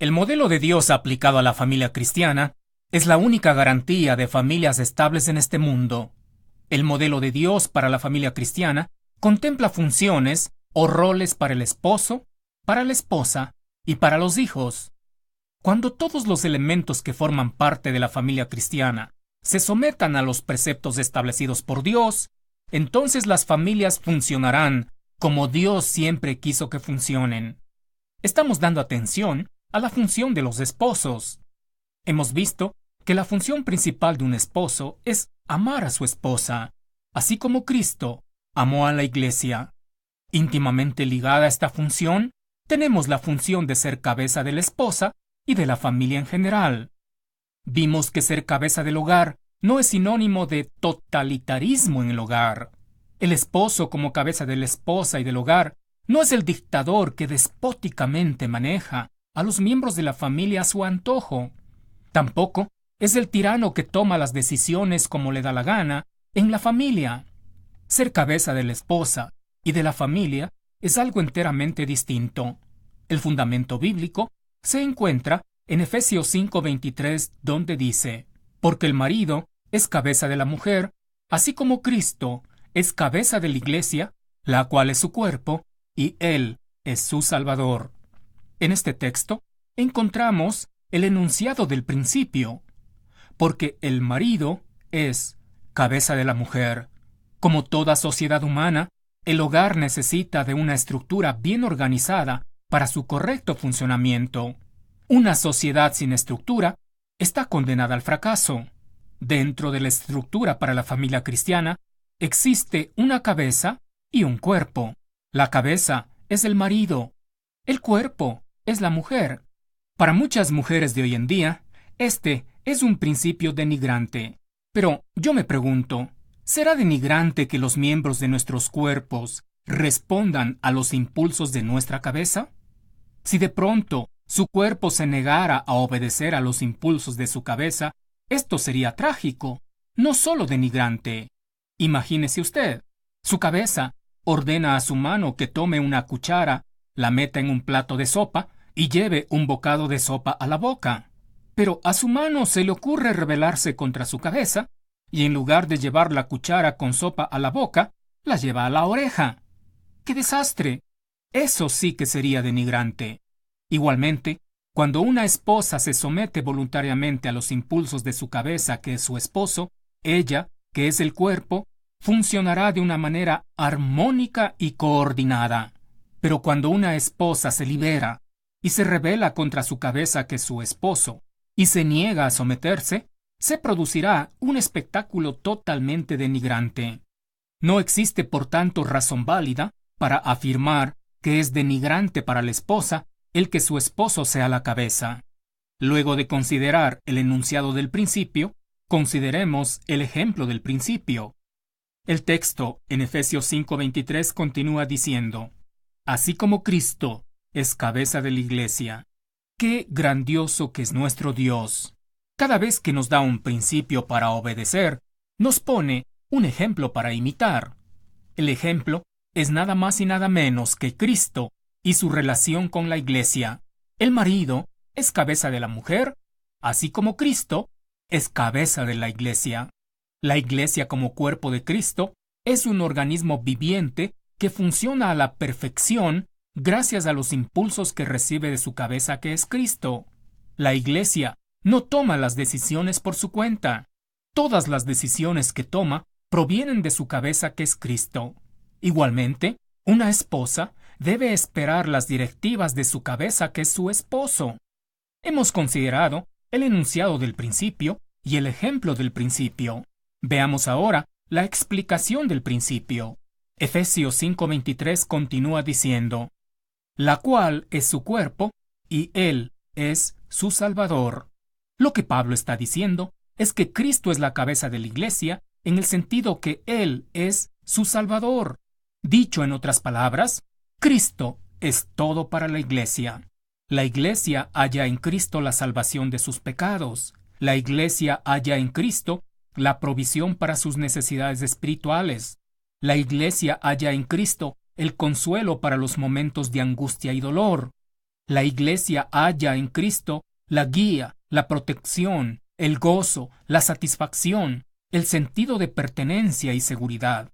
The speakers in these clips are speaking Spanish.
El modelo de Dios aplicado a la familia cristiana es la única garantía de familias estables en este mundo. El modelo de Dios para la familia cristiana contempla funciones o roles para el esposo, para la esposa y para los hijos. Cuando todos los elementos que forman parte de la familia cristiana se sometan a los preceptos establecidos por Dios, entonces las familias funcionarán como Dios siempre quiso que funcionen. Estamos dando atención a la función de los esposos. Hemos visto que la función principal de un esposo es amar a su esposa, así como Cristo amó a la iglesia. Íntimamente ligada a esta función, tenemos la función de ser cabeza de la esposa y de la familia en general. Vimos que ser cabeza del hogar no es sinónimo de totalitarismo en el hogar. El esposo como cabeza de la esposa y del hogar no es el dictador que despóticamente maneja a los miembros de la familia a su antojo. Tampoco es el tirano que toma las decisiones como le da la gana en la familia. Ser cabeza de la esposa y de la familia es algo enteramente distinto. El fundamento bíblico se encuentra en Efesios 5:23, donde dice: porque el marido es cabeza de la mujer, así como Cristo es cabeza de la iglesia, la cual es su cuerpo, y Él es su Salvador. En este texto encontramos el enunciado del principio, porque el marido es cabeza de la mujer. Como toda sociedad humana, el hogar necesita de una estructura bien organizada para su correcto funcionamiento. Una sociedad sin estructura está condenada al fracaso. Dentro de la estructura para la familia cristiana existe una cabeza y un cuerpo. La cabeza es el marido. El cuerpo es la mujer. Para muchas mujeres de hoy en día, este es un principio denigrante. Pero yo me pregunto, ¿será denigrante que los miembros de nuestros cuerpos respondan a los impulsos de nuestra cabeza? Si de pronto su cuerpo se negara a obedecer a los impulsos de su cabeza, esto sería trágico, no solo denigrante. Imagínese usted, su cabeza ordena a su mano que tome una cuchara, la meta en un plato de sopa y lleve un bocado de sopa a la boca. Pero a su mano se le ocurre rebelarse contra su cabeza y en lugar de llevar la cuchara con sopa a la boca, la lleva a la oreja. ¡Qué desastre! Eso sí que sería denigrante. Igualmente, cuando una esposa se somete voluntariamente a los impulsos de su cabeza, que es su esposo, ella, que es el cuerpo, funcionará de una manera armónica y coordinada. Pero cuando una esposa se libera y se rebela contra su cabeza, que es su esposo, y se niega a someterse, se producirá un espectáculo totalmente denigrante. No existe, por tanto, razón válida para afirmar que es denigrante para la esposa el que su esposo sea la cabeza. Luego de considerar el enunciado del principio, consideremos el ejemplo del principio. El texto en Efesios 5:23 continúa diciendo: así como Cristo es cabeza de la iglesia. ¡Qué grandioso que es nuestro Dios! Cada vez que nos da un principio para obedecer, nos pone un ejemplo para imitar. El ejemplo es nada más y nada menos que Cristo y su relación con la iglesia. El marido es cabeza de la mujer, así como Cristo es cabeza de la iglesia. La iglesia como cuerpo de Cristo es un organismo viviente que funciona a la perfección gracias a los impulsos que recibe de su cabeza, que es Cristo. La iglesia no toma las decisiones por su cuenta. Todas las decisiones que toma provienen de su cabeza, que es Cristo. Igualmente, una esposa debe esperar las directivas de su cabeza, que es su esposo. Hemos considerado el enunciado del principio y el ejemplo del principio. Veamos ahora la explicación del principio. Efesios 5:23 continúa diciendo: la cual es su cuerpo y Él es su Salvador. Lo que Pablo está diciendo es que Cristo es la cabeza de la iglesia en el sentido que Él es su Salvador. Dicho en otras palabras, Cristo es todo para la iglesia. La iglesia halla en Cristo la salvación de sus pecados. La iglesia halla en Cristo la provisión para sus necesidades espirituales. La iglesia halla en Cristo el consuelo para los momentos de angustia y dolor. La Iglesia halla en Cristo la guía, la protección, el gozo, la satisfacción, el sentido de pertenencia y seguridad.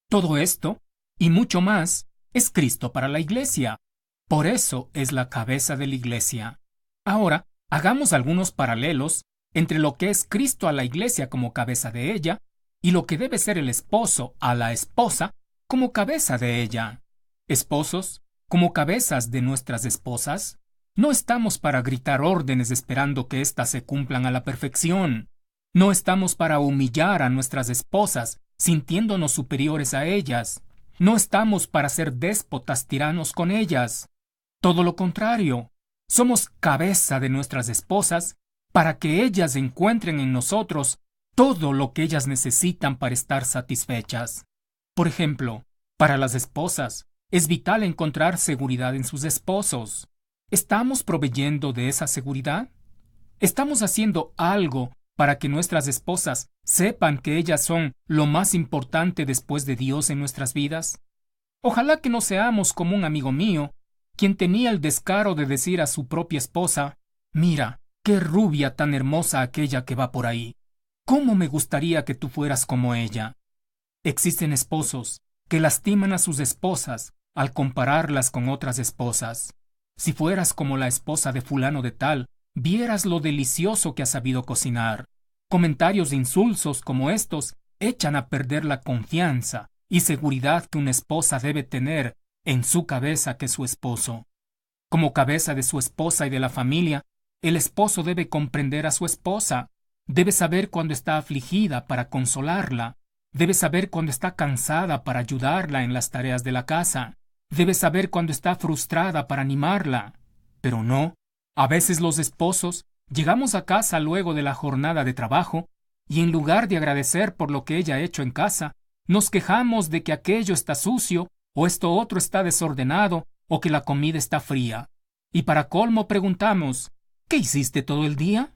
Todo esto, y mucho más, es Cristo para la Iglesia. Por eso es la cabeza de la Iglesia. Ahora, hagamos algunos paralelos entre lo que es Cristo a la Iglesia como cabeza de ella y lo que debe ser el esposo a la esposa como cabeza de ella. Esposos, como cabezas de nuestras esposas, no estamos para gritar órdenes esperando que éstas se cumplan a la perfección. No estamos para humillar a nuestras esposas sintiéndonos superiores a ellas. No estamos para ser déspotas tiranos con ellas. Todo lo contrario, somos cabeza de nuestras esposas para que ellas encuentren en nosotros todo lo que ellas necesitan para estar satisfechas. Por ejemplo, para las esposas, es vital encontrar seguridad en sus esposos. ¿Estamos proveyendo de esa seguridad? ¿Estamos haciendo algo para que nuestras esposas sepan que ellas son lo más importante después de Dios en nuestras vidas? Ojalá que no seamos como un amigo mío, quien tenía el descaro de decir a su propia esposa: «Mira, qué rubia tan hermosa aquella que va por ahí. ¿Cómo me gustaría que tú fueras como ella?» Existen esposos que lastiman a sus esposas al compararlas con otras esposas. Si fueras como la esposa de fulano de tal, vieras lo delicioso que ha sabido cocinar. Comentarios insulsos como estos echan a perder la confianza y seguridad que una esposa debe tener en su cabeza que su esposo. Como cabeza de su esposa y de la familia, el esposo debe comprender a su esposa. Debe saber cuando está afligida para consolarla. Debe saber cuando está cansada para ayudarla en las tareas de la casa. Debe saber cuando está frustrada para animarla. Pero no, a veces los esposos llegamos a casa luego de la jornada de trabajo y en lugar de agradecer por lo que ella ha hecho en casa, nos quejamos de que aquello está sucio o esto otro está desordenado o que la comida está fría. Y para colmo preguntamos: ¿qué hiciste todo el día?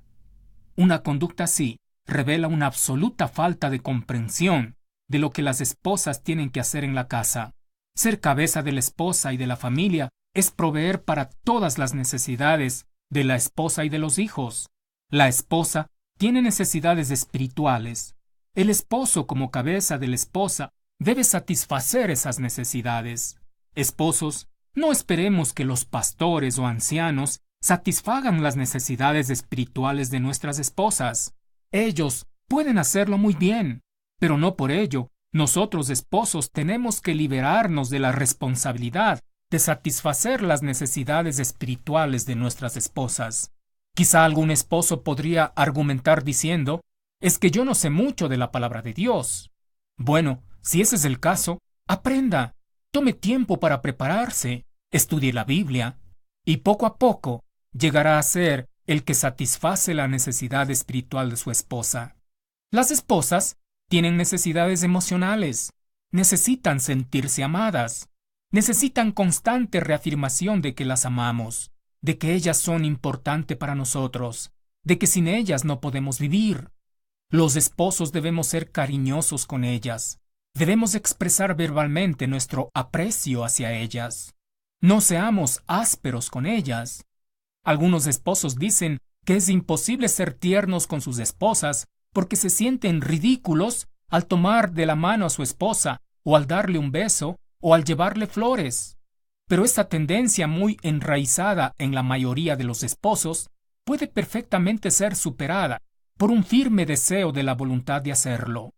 Una conducta así revela una absoluta falta de comprensión de lo que las esposas tienen que hacer en la casa. Ser cabeza de la esposa y de la familia es proveer para todas las necesidades de la esposa y de los hijos. La esposa tiene necesidades espirituales. El esposo, como cabeza de la esposa, debe satisfacer esas necesidades. Esposos, no esperemos que los pastores o ancianos satisfagan las necesidades espirituales de nuestras esposas. Ellos pueden hacerlo muy bien, pero no por ello nosotros esposos tenemos que liberarnos de la responsabilidad de satisfacer las necesidades espirituales de nuestras esposas. Quizá algún esposo podría argumentar diciendo: «Es que yo no sé mucho de la palabra de Dios». Bueno, si ese es el caso, aprenda, tome tiempo para prepararse, estudie la Biblia, y poco a poco llegará a ser el que satisface la necesidad espiritual de su esposa. Las esposas tienen necesidades emocionales, necesitan sentirse amadas, necesitan constante reafirmación de que las amamos, de que ellas son importantes para nosotros, de que sin ellas no podemos vivir. Los esposos debemos ser cariñosos con ellas, debemos expresar verbalmente nuestro aprecio hacia ellas. No seamos ásperos con ellas. Algunos esposos dicen que es imposible ser tiernos con sus esposas porque se sienten ridículos al tomar de la mano a su esposa, o al darle un beso, o al llevarle flores. Pero esta tendencia muy enraizada en la mayoría de los esposos puede perfectamente ser superada por un firme deseo de la voluntad de hacerlo.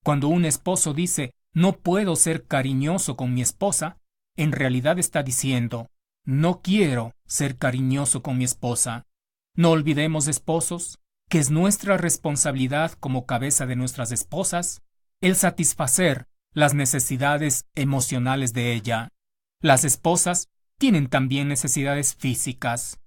Cuando un esposo dice «no puedo ser cariñoso con mi esposa», en realidad está diciendo «no quiero ser cariñoso con mi esposa». No olvidemos, esposos, que es nuestra responsabilidad como cabeza de nuestras esposas el satisfacer las necesidades emocionales de ella. Las esposas tienen también necesidades físicas.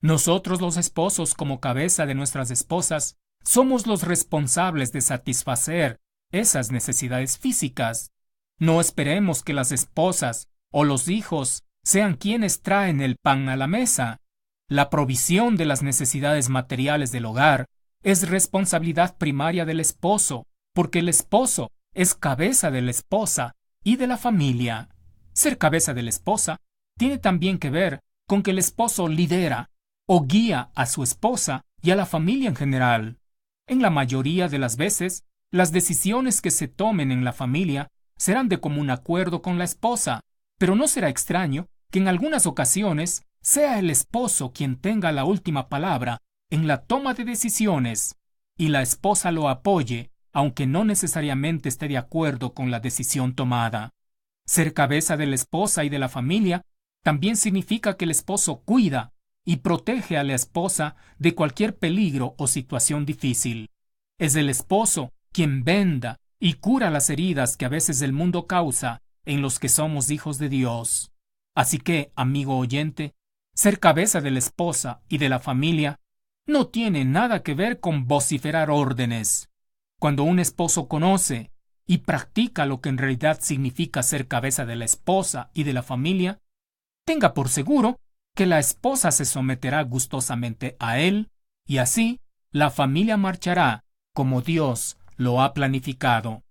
Nosotros los esposos, como cabeza de nuestras esposas, somos los responsables de satisfacer esas necesidades físicas. No esperemos que las esposas o los hijos sean quienes traen el pan a la mesa. La provisión de las necesidades materiales del hogar es responsabilidad primaria del esposo, porque el esposo es cabeza de la esposa y de la familia. Ser cabeza de la esposa tiene también que ver con que el esposo lidera o guía a su esposa y a la familia en general. En la mayoría de las veces, las decisiones que se tomen en la familia serán de común acuerdo con la esposa, pero no será extraño que en algunas ocasiones sea el esposo quien tenga la última palabra en la toma de decisiones y la esposa lo apoye, aunque no necesariamente esté de acuerdo con la decisión tomada. Ser cabeza de la esposa y de la familia también significa que el esposo cuida y protege a la esposa de cualquier peligro o situación difícil. Es el esposo quien venda y cura las heridas que a veces el mundo causa en los que somos hijos de Dios. Así que, amigo oyente, ser cabeza de la esposa y de la familia no tiene nada que ver con vociferar órdenes. Cuando un esposo conoce y practica lo que en realidad significa ser cabeza de la esposa y de la familia, tenga por seguro que la esposa se someterá gustosamente a él y así la familia marchará como Dios lo ha planificado.